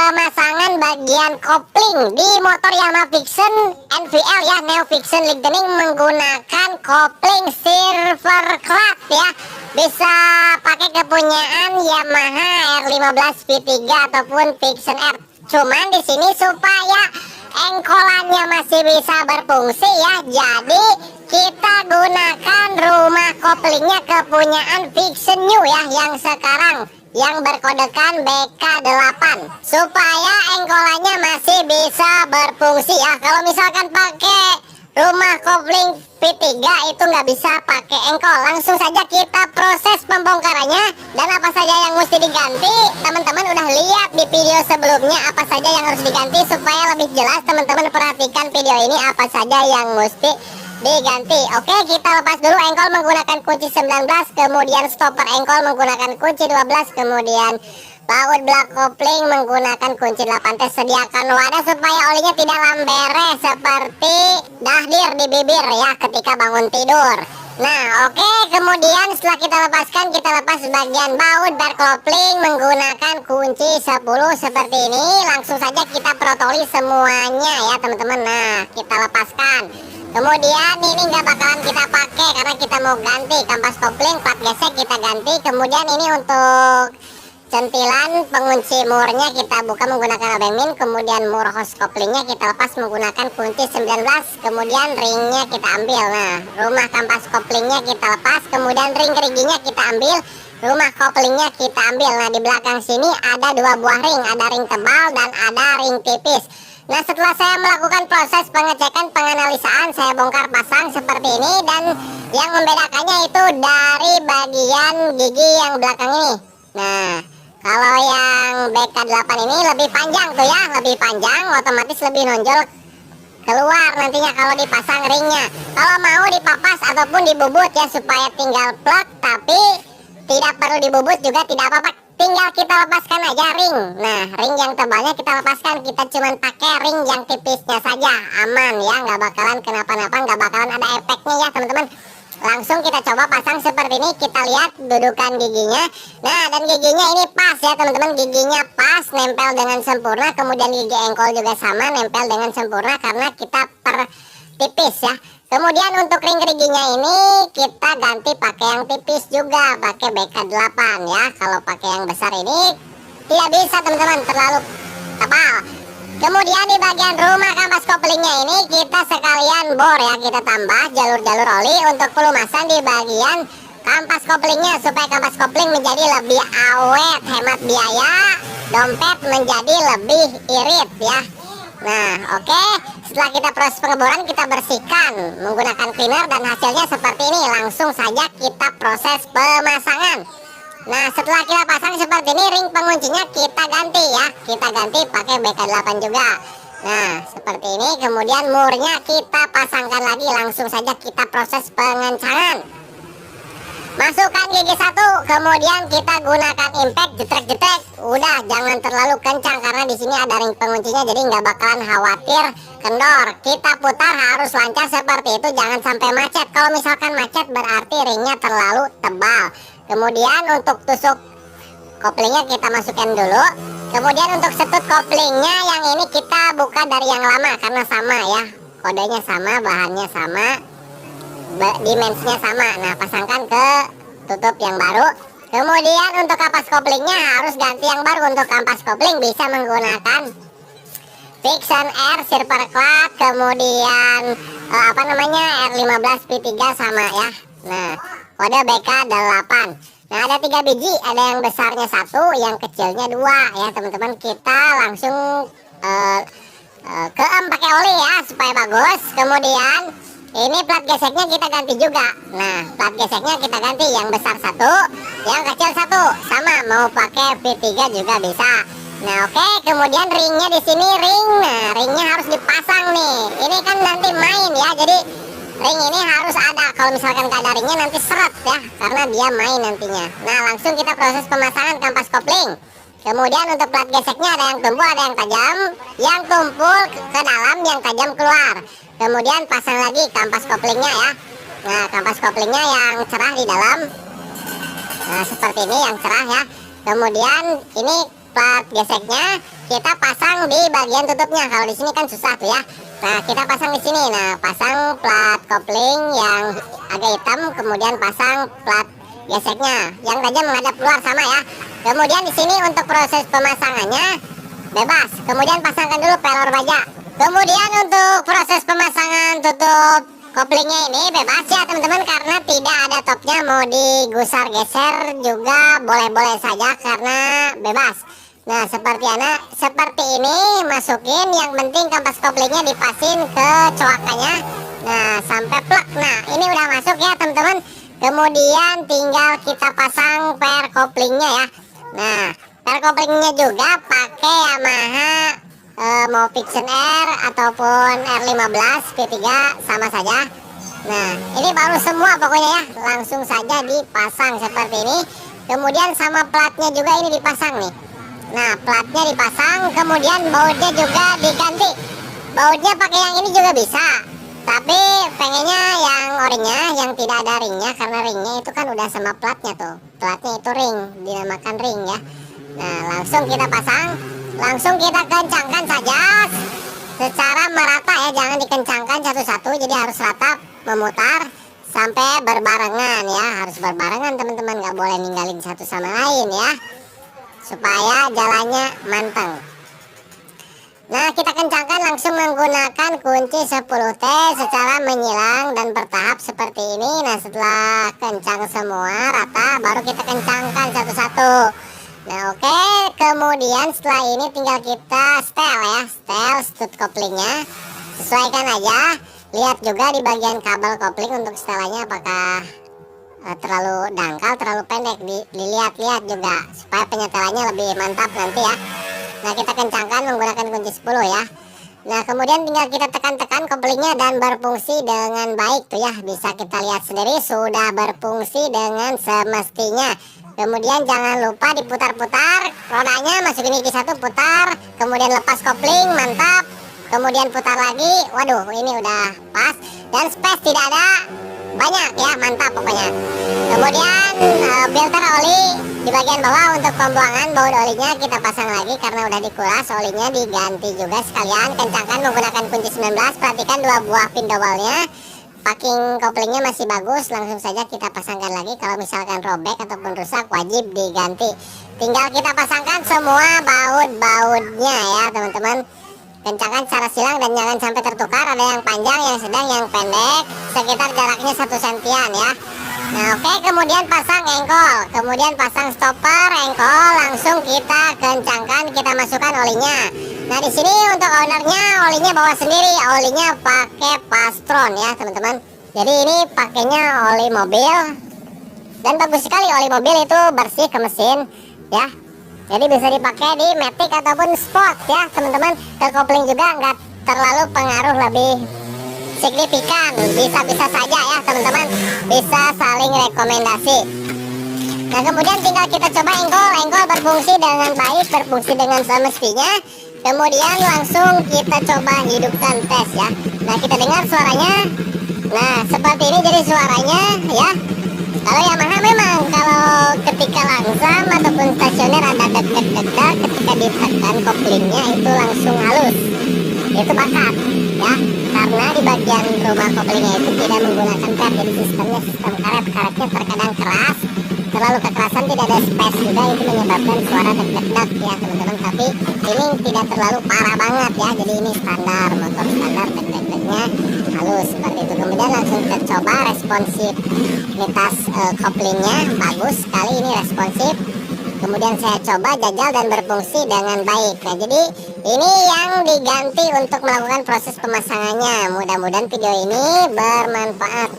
pemasangan bagian kopling di motor Yamaha Vixion NVL ya, Neo Vixion Lightning menggunakan kopling silver clad ya. Bisa pakai kepunyaan Yamaha R15 V3 ataupun Vixion R. Cuman di sini supaya engkolannya masih bisa berfungsi ya, jadi kita gunakan rumah koplingnya kepunyaan Vixion New ya, yang sekarang yang berkodekan BK8 supaya engkolannya masih bisa berfungsi ya. Kalau misalkan pakai rumah kopling V3 itu nggak bisa pakai engkol. Langsung saja kita proses pembongkarannya dan apa saja yang mesti diganti. Teman-teman udah lihat di video sebelumnya apa saja yang harus diganti. Supaya lebih jelas teman-teman perhatikan video ini apa saja yang mesti diganti. Oke, kita lepas dulu engkol menggunakan kunci 19, kemudian stopper engkol menggunakan kunci 12, kemudian baut belak kopling menggunakan kunci 8T. Sediakan wadah supaya olinya tidak lambere seperti dahdir di bibir ya ketika bangun tidur. Nah oke, kemudian setelah kita lepaskan, kita lepas bagian baut bar kopling menggunakan kunci 10 seperti ini. Langsung saja kita protoli semuanya ya teman-teman. Nah kita lepaskan. Kemudian ini nggak bakalan kita pakai karena kita mau ganti kampas kopling, plat gesek kita ganti. Kemudian ini untuk centilan pengunci murnya kita buka menggunakan obeng min. Kemudian mur hose koplingnya kita lepas menggunakan kunci 19. Kemudian ringnya kita ambil. Nah rumah kampas koplingnya kita lepas. Kemudian ring keriginya kita ambil. Rumah koplingnya kita ambil. Nah di belakang sini ada 2 buah ring, ada ring tebal dan ada ring tipis. Nah setelah saya melakukan proses pengecekan penganalisaan, saya bongkar pasang seperti ini. Dan yang membedakannya itu dari bagian gigi yang belakang ini. Nah kalau yang BK8 ini lebih panjang tuh ya, lebih panjang, otomatis lebih nonjol keluar nantinya kalau dipasang ringnya. Kalau mau dipapas ataupun dibubut ya supaya tinggal plug, tapi tidak perlu dibubut juga tidak apa-apa, tinggal kita lepaskan aja ring. Nah ring yang tebalnya kita lepaskan, kita cuman pakai ring yang tipisnya saja, aman ya, nggak bakalan kenapa-napa, nggak bakalan ada efeknya ya teman-teman. Langsung kita coba pasang seperti ini, kita lihat dudukan giginya. Nah dan giginya ini pas ya teman-teman, giginya pas, nempel dengan sempurna. Kemudian gigi engkol juga sama, nempel dengan sempurna karena kita per tipis ya. Kemudian untuk ring keriginya ini kita ganti pakai yang tipis juga, pakai BK8 ya. Kalau pakai yang besar ini tidak bisa teman-teman, terlalu tebal. Kemudian di bagian rumah kampas koplingnya ini kita sekalian bor ya, kita tambah jalur-jalur oli untuk pelumasan di bagian kampas koplingnya supaya kampas kopling menjadi lebih awet, hemat biaya, dompet menjadi lebih irit ya. Nah oke, setelah kita proses pengeboran kita bersihkan menggunakan cleaner dan hasilnya seperti ini. Langsung saja kita proses pemasangan. Nah setelah kita pasang seperti ini, ring penguncinya kita ganti ya, kita ganti pakai BK8 juga. Nah seperti ini. Kemudian murnya kita pasangkan lagi. Langsung saja kita proses pengencangan. Masukkan gigi 1, kemudian kita gunakan impact, jetrek-jetrek. Udah jangan terlalu kencang karena di sini ada ring penguncinya, jadi nggak bakalan khawatir kendor. Kita putar harus lancar seperti itu, jangan sampai macet. Kalau misalkan macet berarti ringnya terlalu tebal. Kemudian untuk tusuk koplingnya kita masukkan dulu. Kemudian untuk setut koplingnya yang ini kita buka dari yang lama karena sama ya, kodenya sama, bahannya sama, dimensinya sama. Nah pasangkan ke tutup yang baru. Kemudian untuk kampas koplingnya harus ganti yang baru. Untuk kampas kopling bisa menggunakan Vixion R Silver Clad, kemudian R15 V3 sama ya. Nah kode BK8. Nah ada 3 biji, ada yang besarnya 1, yang kecilnya 2 ya teman-teman. Kita langsung keem pakai oli ya supaya bagus. Kemudian ini plat geseknya kita ganti juga. Nah plat geseknya kita ganti, yang besar 1, yang kecil 1, sama, mau pakai V3 juga bisa. Nah oke, kemudian ringnya di sini ring. Nah ringnya harus dipasang nih. Ini kan nanti main ya, jadi ring ini harus ada. Kalau misalkan gak ada ringnya nanti seret ya, karena dia main nantinya. Nah langsung kita proses pemasangan kampas kopling. Kemudian untuk plat geseknya ada yang tumpul, ada yang tajam. Yang tumpul ke dalam, yang tajam keluar. Kemudian pasang lagi kampas koplingnya ya. Nah kampas koplingnya yang cerah di dalam. Nah seperti ini yang cerah ya. Kemudian ini plat geseknya kita pasang di bagian tutupnya. Kalau di sini kan susah tuh ya. Nah, kita pasang di sini. Nah, pasang plat kopling yang agak hitam, kemudian pasang plat geseknya yang tajam menghadap keluar sama ya. Kemudian di sini untuk proses pemasangannya bebas. Kemudian pasangkan dulu pelor baja. Kemudian untuk proses pemasangan tutup koplingnya ini bebas ya teman-teman, karena tidak ada topnya. Mau digusar geser juga boleh-boleh saja karena bebas. Nah, seperti ini masukin, yang penting kampas koplingnya dipasin ke coakannya. Nah, sampai plek. Nah, ini udah masuk ya teman-teman. Kemudian tinggal kita pasang per koplingnya ya. Nah, per koplingnya juga pakai Yamaha mau Vixion R ataupun R15 V3 sama saja. Nah, ini baru semua pokoknya ya, langsung saja dipasang seperti ini. Kemudian sama platnya juga ini dipasang nih. Nah, platnya dipasang, kemudian bautnya juga diganti. Bautnya pakai yang ini juga bisa, tapi pengennya yang orinya, yang tidak ada ringnya, karena ringnya itu kan udah sama platnya tuh. Platnya itu ring, dinamakan ring ya. Nah, langsung kita pasang, langsung kita kencangkan saja secara merata ya, jangan dikencangkan satu-satu, jadi harus rata memutar sampai berbarengan ya, harus berbarengan teman-teman, nggak boleh ninggalin satu sama lain ya, supaya jalannya manteng. Nah, kita kencangkan langsung menggunakan kunci 10T secara menyilang dan bertahap seperti ini. Nah, setelah kencang semua rata, baru kita kencangkan satu-satu. Nah, oke. Kemudian setelah ini tinggal kita setel ya, setel stud koplingnya. Sesuaikan aja. Lihat juga di bagian kabel kopling untuk setelannya apakah terlalu dangkal, terlalu pendek. Dilihat-lihat juga supaya penyetelannya lebih mantap nanti ya. Nah, kita kencangkan menggunakan kunci 10 ya. Nah, kemudian tinggal kita tekan-tekan koplingnya dan berfungsi dengan baik tuh ya. Bisa kita lihat sendiri sudah berfungsi dengan semestinya. Kemudian jangan lupa diputar-putar rodanya, masukin gigi 1, putar, kemudian lepas kopling, mantap. Kemudian putar lagi, waduh ini udah pas, dan space tidak ada banyak ya, mantap pokoknya. Kemudian filter oli di bagian bawah untuk pembuangan baut olinya kita pasang lagi karena udah dikuras, olinya diganti juga sekalian. Kencangkan menggunakan kunci 19, perhatikan 2 buah pin double-nya. Packing koplingnya masih bagus, langsung saja kita pasangkan lagi. Kalau misalkan robek ataupun rusak wajib diganti. Tinggal kita pasangkan semua baut-bautnya ya teman-teman. Kencangkan secara silang dan jangan sampai tertukar. Ada yang panjang, yang sedang, yang pendek, sekitar jaraknya 1 sentian ya. Nah, oke. Kemudian pasang engkol, kemudian pasang stopper engkol, langsung kita kencangkan, kita masukkan olinya. Nah, di sini untuk ownernya olinya bawa sendiri, olinya pakai Pastron ya teman-teman. Jadi ini pakainya oli mobil, dan bagus sekali oli mobil itu, bersih ke mesin ya. Jadi bisa dipakai di Matic ataupun Sport ya teman-teman. Ke kopling juga nggak terlalu pengaruh lebih signifikan, bisa-bisa saja ya teman-teman, bisa saling rekomendasi. Nah, kemudian tinggal kita coba engkol berfungsi dengan baik, berfungsi dengan semestinya. Kemudian langsung kita coba hidupkan tes ya. Nah, kita dengar suaranya. Nah, seperti ini jadi suaranya ya. Kalau Yamaha memang kalau ketika langsam ataupun stasioner ada deg-deg, ketika ditekan koplingnya itu langsung halus. Itu bakat ya. Karena di bagian rumah koplingnya itu tidak menggunakan pet, jadi sistemnya sistem karet. Karetnya terkadang keras, terlalu kekerasan tidak ada space juga, itu menyebabkan suara deg-deg ya teman-teman. Tapi ini tidak terlalu parah banget ya, jadi ini standar, motor standar, deg-degnya halus seperti itu. Kemudian langsung kita coba responsivitas koplingnya, bagus sekali ini responsif. Kemudian saya coba jajal dan berfungsi dengan baik. Nah, jadi ini yang diganti untuk melakukan proses pemasangannya. Mudah-mudahan video ini bermanfaat.